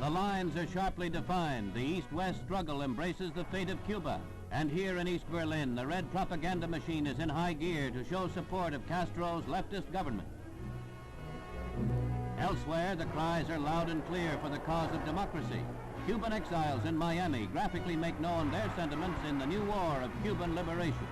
The lines are sharply defined. The East-West struggle embraces the fate of Cuba. And here in East Berlin, the red propaganda machine is in high gear to show support of Castro's leftist government. Elsewhere, the cries are loud and clear for the cause of democracy. Cuban exiles in Miami graphically make known their sentiments in the new war of Cuban liberation.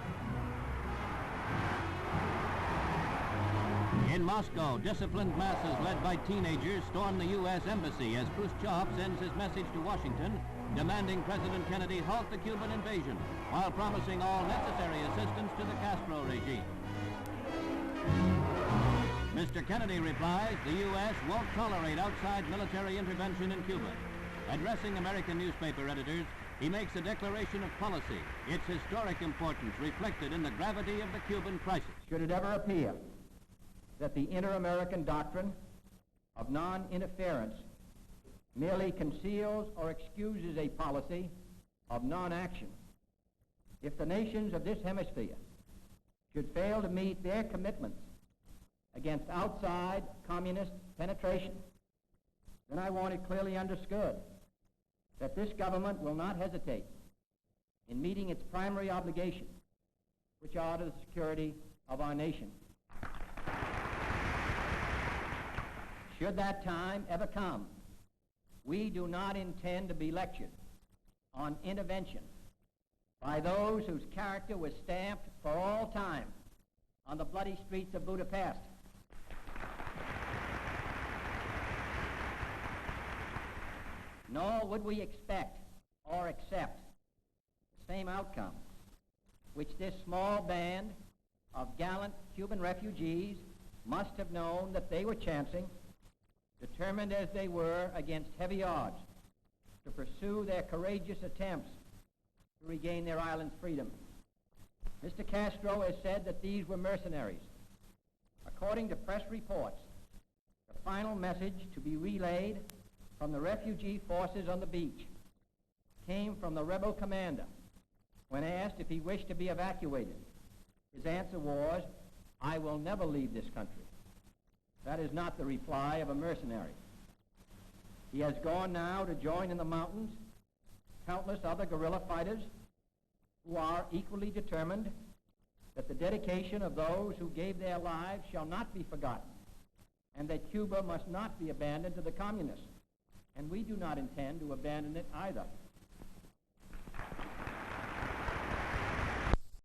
In Moscow, disciplined masses led by teenagers storm the U.S. Embassy as Khrushchev sends his message to Washington, demanding President Kennedy halt the Cuban invasion, while promising all necessary assistance to the Castro regime. Mr. Kennedy replies, the U.S. won't tolerate outside military intervention in Cuba. Addressing American newspaper editors, he makes a declaration of policy, its historic importance reflected in the gravity of the Cuban crisis. Should it ever appear that the inter-American doctrine of non-interference merely conceals or excuses a policy of non-action, if the nations of this hemisphere should fail to meet their commitments against outside communist penetration, then I want it clearly understood that this government will not hesitate in meeting its primary obligations, which are to the security of our nation. Should that time ever come, we do not intend to be lectured on intervention by those whose character was stamped for all time on the bloody streets of Budapest. Nor would we expect or accept the same outcome which this small band of gallant Cuban refugees must have known that they were chancing, determined as they were against heavy odds to pursue their courageous attempts to regain their island's freedom. Mr. Castro has said that these were mercenaries. According to press reports, the final message to be relayed from the refugee forces on the beach came from the rebel commander when asked if he wished to be evacuated. His answer was, "I will never leave this country." That is not the reply of a mercenary. He has gone now to join in the mountains countless other guerrilla fighters who are equally determined that the dedication of those who gave their lives shall not be forgotten, and that Cuba must not be abandoned to the communists. And we do not intend to abandon it either.